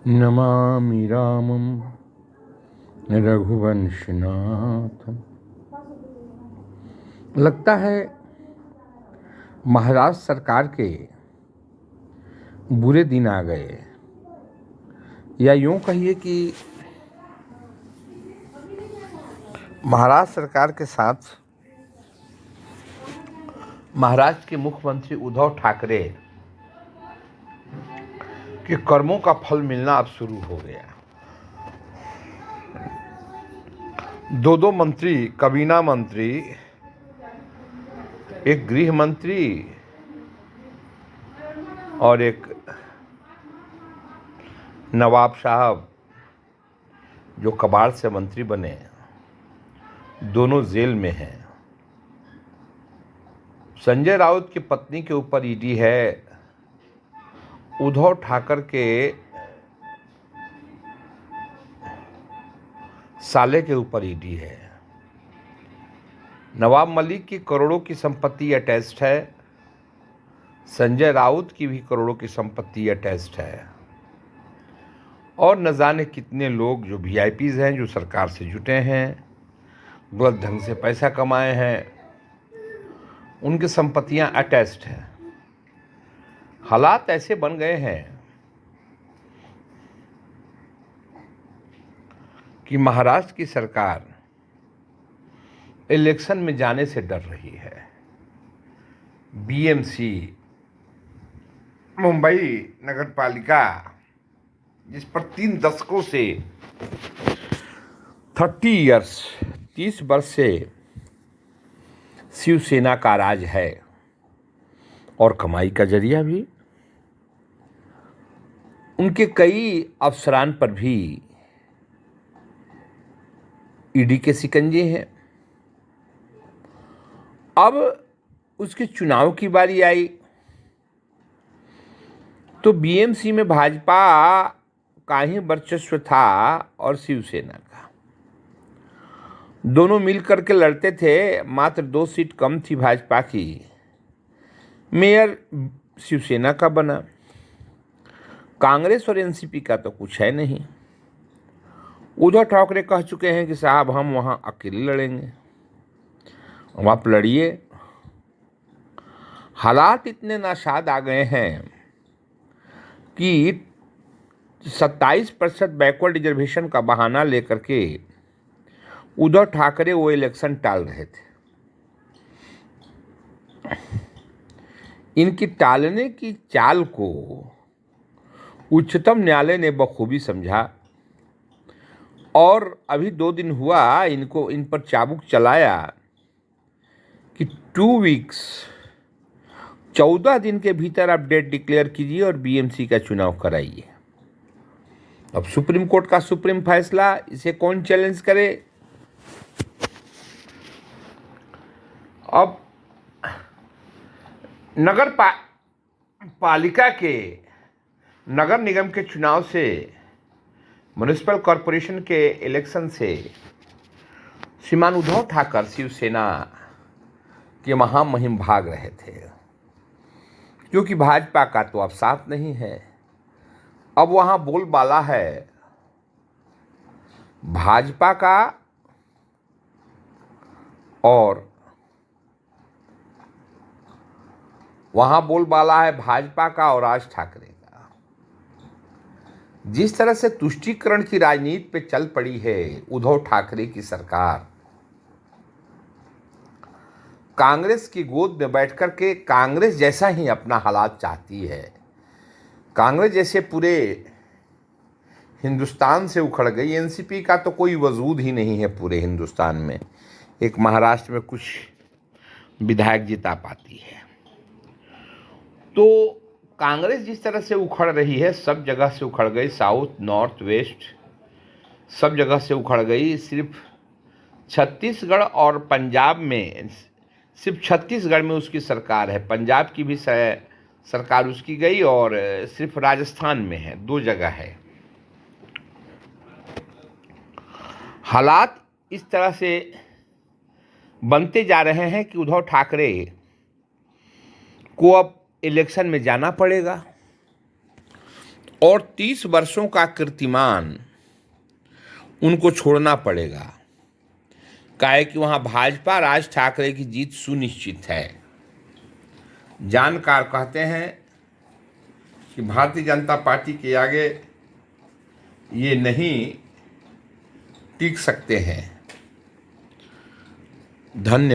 नमामि रामं रघुवंशनाथम। लगता है महाराष्ट्र सरकार के बुरे दिन आ गए, या यूं कहिए कि महाराष्ट्र सरकार के साथ महाराष्ट्र के मुख्यमंत्री उद्धव ठाकरे के कर्मों का फल मिलना अब शुरू हो गया। दो मंत्री, काबीना मंत्री, एक गृह मंत्री और एक नवाब साहब जो कबाड़ से मंत्री बने, दोनों जेल में हैं। संजय राउत की पत्नी के ऊपर ईडी है, उद्धव ठाकरे के साले के ऊपर ईडी है। नवाब मलिक की करोड़ों की संपत्ति अटैच्ड है, संजय राउत की भी करोड़ों की संपत्ति अटैच्ड है, और न जाने कितने लोग जो वीआईपीज हैं, जो सरकार से जुटे हैं, गलत ढंग से पैसा कमाए हैं, उनकी संपत्तियां अटैच्ड हैं। हालात ऐसे बन गए हैं कि महाराष्ट्र की सरकार इलेक्शन में जाने से डर रही है। बीएमसी, मुंबई नगर पालिका, जिस पर 3 दशकों से 30 वर्ष से शिवसेना का राज है और कमाई का जरिया भी, उनके कई अफसरान पर भी ईडी के शिकंजे हैं। अब उसके चुनाव की बारी आई तो बीएमसी में भाजपा का ही वर्चस्व था और शिवसेना का। दोनों मिलकर के लड़ते थे, मात्र 2 सीट कम थी भाजपा की। मेयर शिवसेना का बना, कांग्रेस और एनसीपी का तो कुछ है नहीं। उद्धव ठाकरे कह चुके हैं कि साहब हम वहां अकेले लड़ेंगे, अब आप लड़िए। हालात इतने नाशाद आ गए हैं कि 27% बैकवर्ड रिजर्वेशन का बहाना लेकर के उद्धव ठाकरे वो इलेक्शन टाल रहे थे। इनकी टालने की चाल को उच्चतम न्यायालय ने बखूबी समझा और अभी 2 दिन हुआ इन पर चाबुक चलाया कि 2 वीक्स 14 दिन के भीतर आप डेट डिक्लेयर कीजिए और बीएमसी का चुनाव कराइए। अब सुप्रीम कोर्ट का सुप्रीम फैसला, इसे कौन चैलेंज करे? अब पालिका के नगर निगम के चुनाव से, म्युनिसिपल कॉरपोरेशन के इलेक्शन से श्रीमान उद्धव ठाकरे शिवसेना के महामहिम भाग रहे थे, क्योंकि भाजपा का तो अब साथ नहीं है। अब वहां बोलबाला है भाजपा का और राज ठाकरे का। जिस तरह से तुष्टीकरण की राजनीति पे चल पड़ी है उद्धव ठाकरे की सरकार, कांग्रेस की गोद में बैठकर के कांग्रेस जैसा ही अपना हालात चाहती है। कांग्रेस जैसे पूरे हिंदुस्तान से उखड़ गई। एनसीपी का तो कोई वजूद ही नहीं है पूरे हिंदुस्तान में। एक महाराष्ट्र में कुछ विधायक जिता पाती है। तो कांग्रेस जिस तरह से उखड़ रही है, सब जगह से उखड़ गई, साउथ, नॉर्थ, वेस्ट, सब जगह से उखड़ गई। सिर्फ छत्तीसगढ़ और पंजाब में, सिर्फ छत्तीसगढ़ में उसकी सरकार है, पंजाब की भी सरकार उसकी गई, और सिर्फ राजस्थान में है, 2 जगह है। हालात इस तरह से बनते जा रहे हैं कि उद्धव ठाकरे को अब इलेक्शन में जाना पड़ेगा और 30 वर्षों का कीर्तिमान उनको छोड़ना पड़ेगा। काहे कि वहां भाजपा राज ठाकरे की जीत सुनिश्चित है। जानकार कहते हैं कि भारतीय जनता पार्टी के आगे ये नहीं टिक सकते हैं। धन्यवाद।